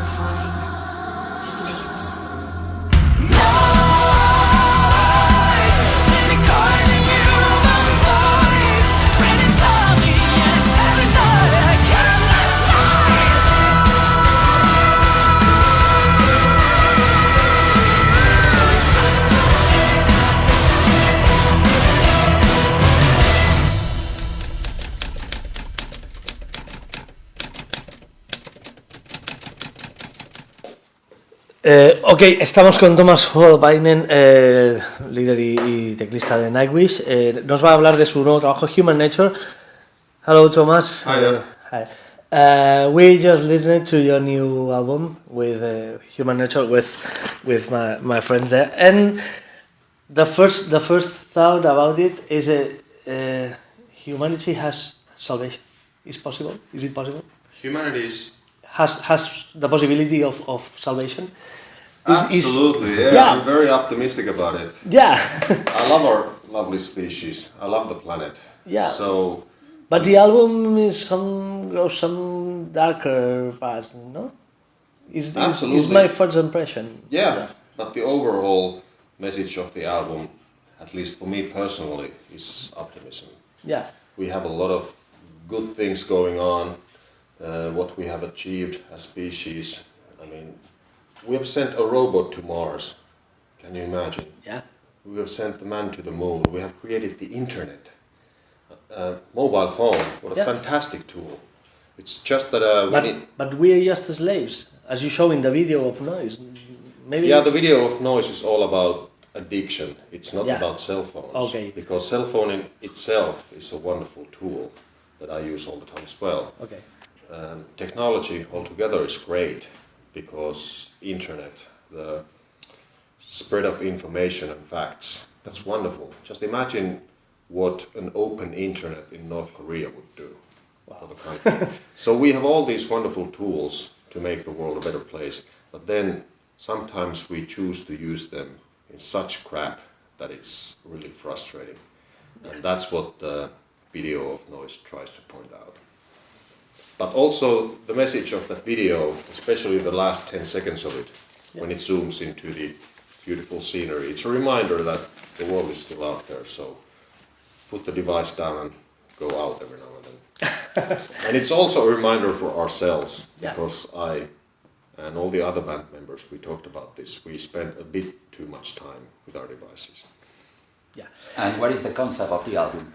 falling sleeps. Ok, estamos con Tuomas Holopainen, líder y teclista de Nightwish. Nos va a hablar de su nuevo trabajo, Human Nature. Hello, Tuomas. Hi. We just listened to your new album with Human Nature with my friends there, and the first thought about it is humanity has salvation. Is possible? Is it possible? Humanity has the possibility of salvation. Absolutely, yeah. I'm very optimistic about it. Yeah. I love our lovely species. I love the planet. Yeah. So. But the album is some darker parts, no? Is my first impression. Yeah, but the overall message of the album, at least for me personally, is optimism. Yeah. We have a lot of good things going on. What we have achieved as species. I mean, we have sent a robot to Mars. Can you imagine? Yeah. We have sent the man to the moon. We have created the internet. Mobile phone. What a fantastic tool. It's just that but we are just slaves, as you show in the video of Noise. Maybe. Yeah, the video of Noise is all about addiction. It's not about cell phones. Okay. Because cell phone in itself is a wonderful tool that I use all the time as well. Okay. Technology altogether is great because internet, the spread of information and facts, that's wonderful. Just imagine what an open internet in North Korea would do for the country. So we have all these wonderful tools to make the world a better place, but then sometimes we choose to use them in such crap that it's really frustrating. And that's what the video of Noise tries to point out. But also the message of that video, especially the last 10 seconds of it, when it zooms into the beautiful scenery, it's a reminder that the world is still out there. So put the device down and go out every now and then. And it's also a reminder for ourselves, because I and all the other band members, we talked about this. We spent a bit too much time with our devices. Yeah. And what is the concept of the album?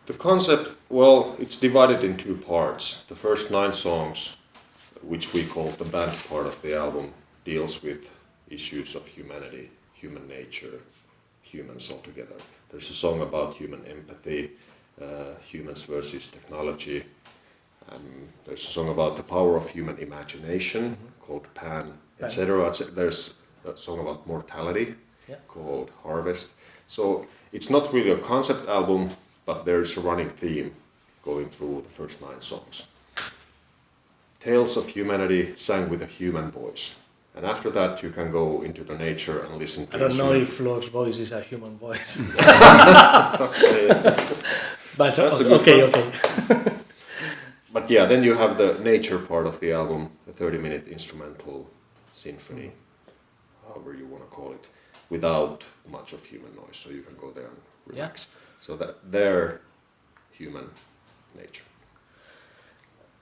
The concept, well, it's divided in two parts. The first 9 songs, which we call the band part of the album, deals with issues of humanity, human nature, humans altogether. There's a song about human empathy, humans versus technology. There's a song about the power of human imagination called Pan, etc. There's a song about mortality called Harvest. So it's not really a concept album, but there's a running theme going through the first 9 songs. Tales of humanity sang with a human voice. And after that you can go into the nature and listen to I don't know if Floor's voice is a human voice. But that's okay. But yeah, then you have the nature part of the album, a 30-minute instrumental symphony, however you want to call it, without much of human noise, so you can go there and relax. So that they're human nature.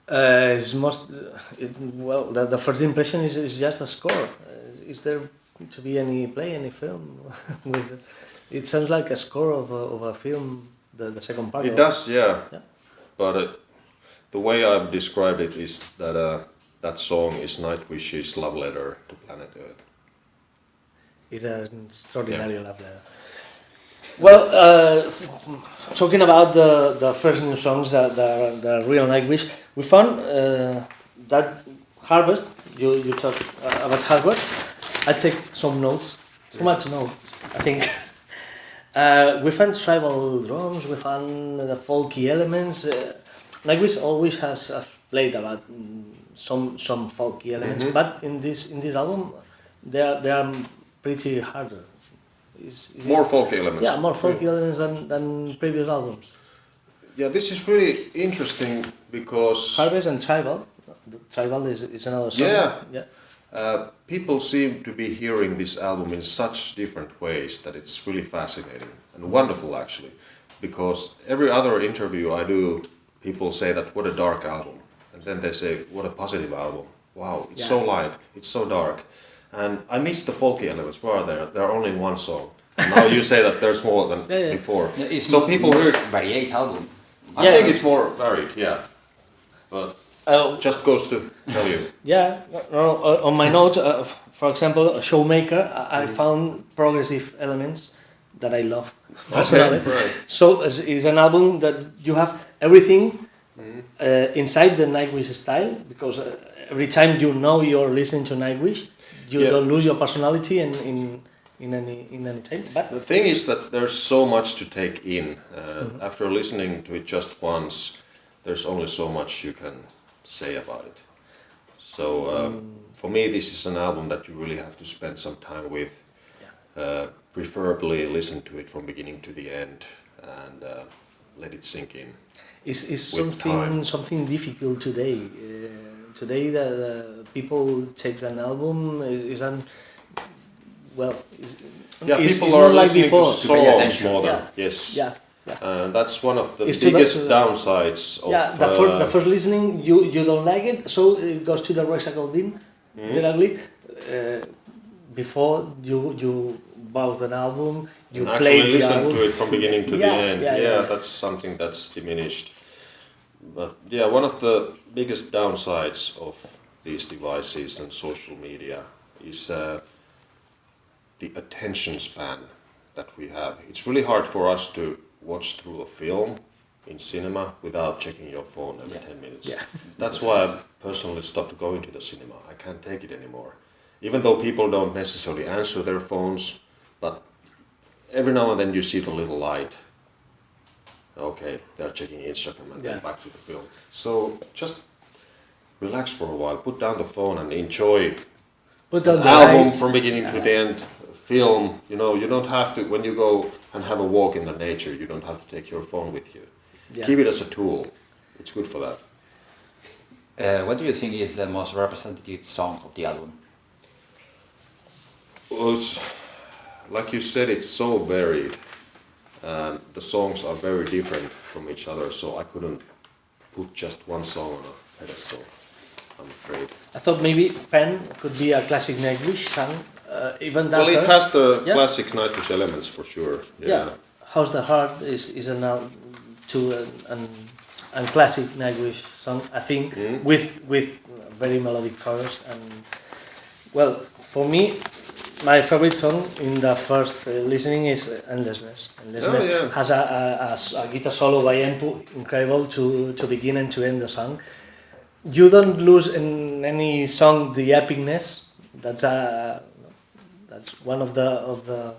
The first impression is just a score. Is there to be any film with? It sounds like a score of a film. The second part. It does, yeah. But the way I've described it is that that song is Nightwish's love letter to planet Earth. It's an extraordinary love letter. Well, talking about the first new songs, the real Nightwish, we found that Harvest. You talked about Harvest. I take some notes. Too much notes, I think. We found tribal drums. We found the folky elements. Nightwish always has played about some folky elements, but in this album, they are pretty harder. More folky elements. Yeah, more folky elements than previous albums. Yeah, this is really interesting because Harvest and tribal, The Tribal is another song. Yeah. People seem to be hearing this album in such different ways that it's really fascinating and wonderful, actually, because every other interview I do, people say that what a dark album, and then they say what a positive album. Wow, it's so light, it's so dark, and I miss the folky elements. Where are they? They're only in one song. Now you say that there's more than before. It's so people hear varied album. I think it's more varied, but just goes to tell you. On my notes, for example, a Showmaker, I found progressive elements that I love. Okay, right. So it's an album that you have everything inside the Nightwish style, because every time you're listening to Nightwish, you don't lose your personality in any time. But the thing is that there's so much to take in. After listening to it just once, there's only so much you can say about it. So for me, this is an album that you really have to spend some time with. Preferably listen to it from beginning to the end and let it sink in. Is something difficult today? Today, the people take an album it's people are not like listening before. to songs more than yes. That's one of the biggest downsides of the first listening you don't like it, so it goes to the recycle bin directly. Before you bought an album, you and played actually the listen album to it from beginning to the end. That's something that's diminished. But one of the biggest downsides of these devices and social media is the attention span that we have. It's really hard for us to watch through a film in cinema without checking your phone every 10 minutes. That's why I personally stopped going to the cinema. I can't take it anymore. Even though people don't necessarily answer their phones, but every now and then you see the little light. Okay, they're checking Instagram and then back to the film. So just relax for a while, put down the phone and enjoy the album from beginning to the end. Film, you don't have to, when you go and have a walk in the nature, you don't have to take your phone with you. Keep it as a tool. It's good for that. What do you think is the most representative song of the album? Well, like you said, it's so varied. The songs are very different from each other, so I couldn't put just one song on a pedestal, I'm afraid. I thought maybe Pen could be a classic Nightwish song, even that. Well, it has the classic Nightwish elements for sure. How's the Heart is an classic Nightwish song, I think, with very melodic chorus. And well, for me, my favorite song in the first listening is Endlessness. Endlessness has a guitar solo by Empu, incredible to begin and to end the song. You don't lose in any song the epicness. That's one of the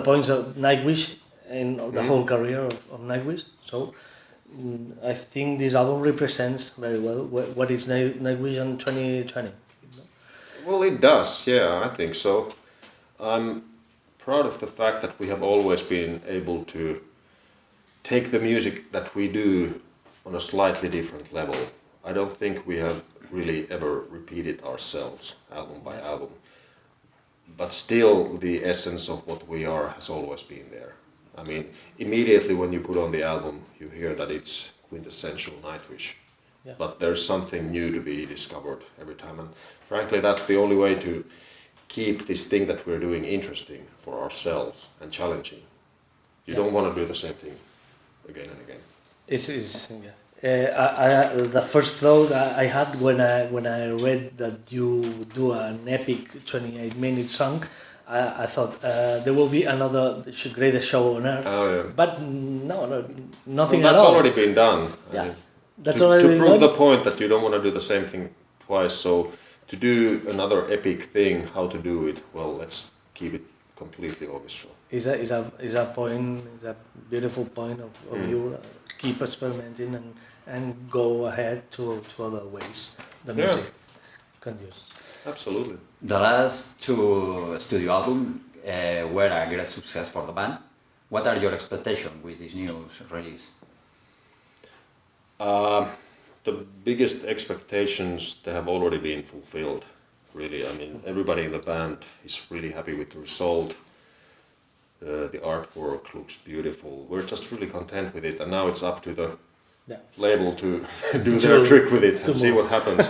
points of Nightwish in the whole career of Nightwish. So I think this album represents very well what is Nightwish in 2020. Well, it does, I think so. I'm proud of the fact that we have always been able to take the music that we do on a slightly different level. I don't think we have really ever repeated ourselves album by album. But still, the essence of what we are has always been there. I mean, immediately when you put on the album, you hear that it's quintessential Nightwish. But there's something new to be discovered every time. And frankly, that's the only way to keep this thing that we're doing interesting for ourselves and challenging. You don't want to do the same thing again and again. The first thought I had when I read that you do an epic 28-minute song, I thought there will be another greatest show on earth. But no, nothing that's at all. already been done. I mean, that's to already prove done. the point that you don't want to do the same thing twice. So to do another epic thing, how to do it? Well, let's keep it completely orchestral. Is a point, is a beautiful point of you keep experimenting and go ahead to other ways the music can use. Absolutely. The last two studio albums were a great success for the band. What are your expectations with this new release? the biggest expectations, they have already been fulfilled, really. I mean, everybody in the band is really happy with the result. The artwork looks beautiful. We're just really content with it, and now it's up to the label to do their trick with it and see what happens.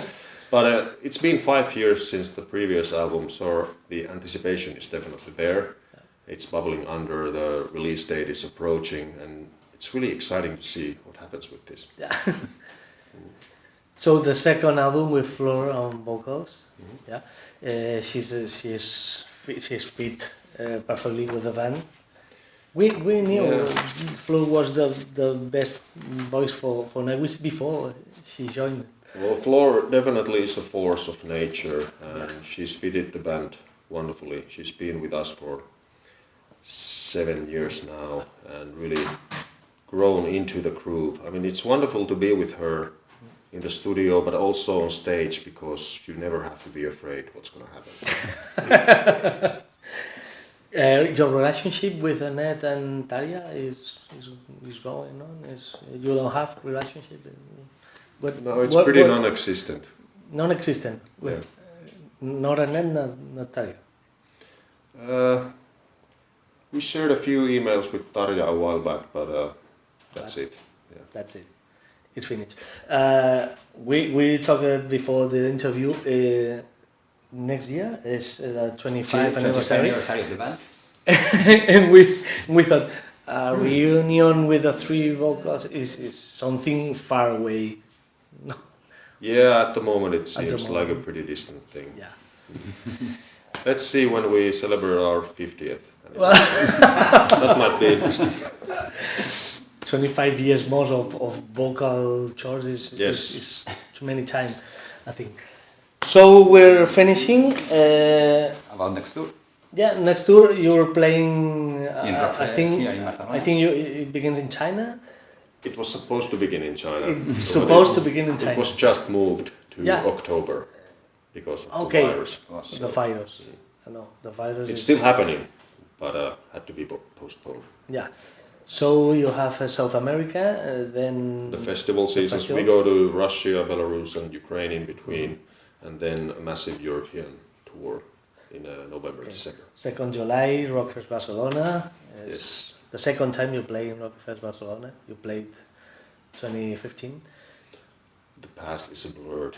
But it's been 5 years since the previous album, so the anticipation is definitely there. It's bubbling under, the release date is approaching, and it's really exciting to see what happens with this. Yeah. So the second album with Flor on vocals, she's fit perfectly with the band. We knew Flor was the best voice for Nightwish before she joined. Well, Flor definitely is a force of nature, and she's fitted the band wonderfully. She's been with us for 7 years now and really grown into the group. I mean, it's wonderful to be with her in the studio, but also on stage, because you never have to be afraid what's going to happen. Your relationship with Annette and Tarja is going on. You don't have relationship. No, it's pretty non-existent. Non-existent. Not Annette, not Tarja. We shared a few emails with Tarja a while back, but that's it. Yeah. That's it. It's finished. We talked before the interview. Next year is the 25th anniversary of the band. And we thought a reunion with the three vocals is something far away. No. Yeah, at the moment it seems like a pretty distant thing. Yeah. Let's see when we celebrate our 50th. That might be interesting. 25 years more of vocal choices is too many time, I think. So we're finishing. About next tour? Yeah, next tour you're playing. In I think here in Barcelona. I think it begins in China. It was supposed to begin in China. To begin in China. It was just moved to October because of the virus. The virus. I know the virus. It's still happening, but had to be postponed. Yeah. So you have South America, then the festival seasons. We go to Russia, Belarus, and Ukraine in between, and then a massive European tour in November, December. 2nd July, Rockfest Barcelona. Yes. The second time you play in Rockfest Barcelona. You played 2015. The past is a blur.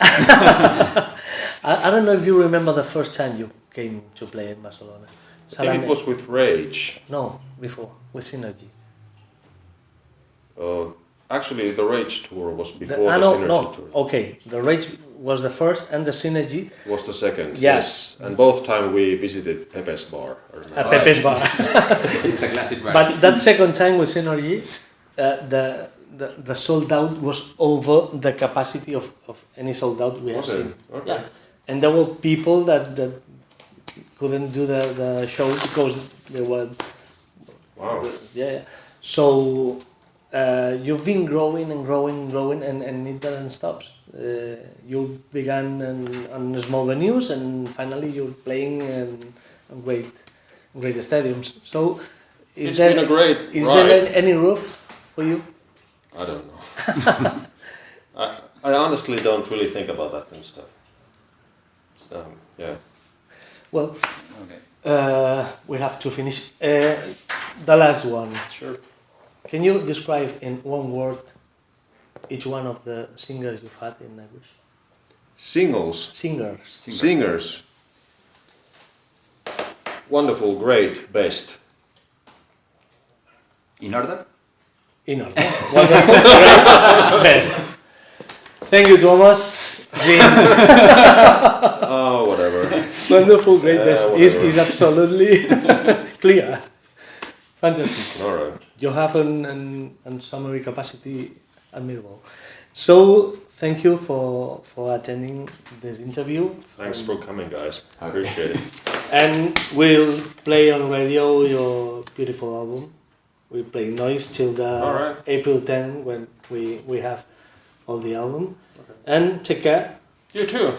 I don't know if you remember the first time you came to play in Barcelona. I think it was with Rage. No, before, with Synergy. Actually, the Rage tour was before the Synergy tour. Okay, the Rage was the first and the Synergy was the second. Yeah. Yes, and both time we visited Pepe's bar. Pepe's bar. It's a classic bar. But that second time with Synergy, the sold out was over the capacity of any sold out we have seen. Okay. Yeah, and there were people that couldn't do the show because they were. Wow. Yeah. So. You've been growing and growing, and it doesn't stop. You began on small venues, and finally you're playing in great stadiums. So, It's been a great is ride. there any roof for you? I don't know. I honestly don't really think about that kind of stuff. Yeah. Well, Okay. we have to finish. The last one. Sure. Can you describe in one word each one of the singers you've had in Nightwish? Singers. Wonderful, great, best. In order? In order. Wonderful, great, best. Thank you, Tuomas. Whatever. Wonderful, great, best. Whatever. Is absolutely clear. Fantastic. All right. You have an summary capacity admirable. So, thank you for attending this interview. Thanks for coming, guys. I appreciate it. And we'll play on radio your beautiful album. We'll play Noise till the April 10 when we have all the album. Okay. And take care. You too.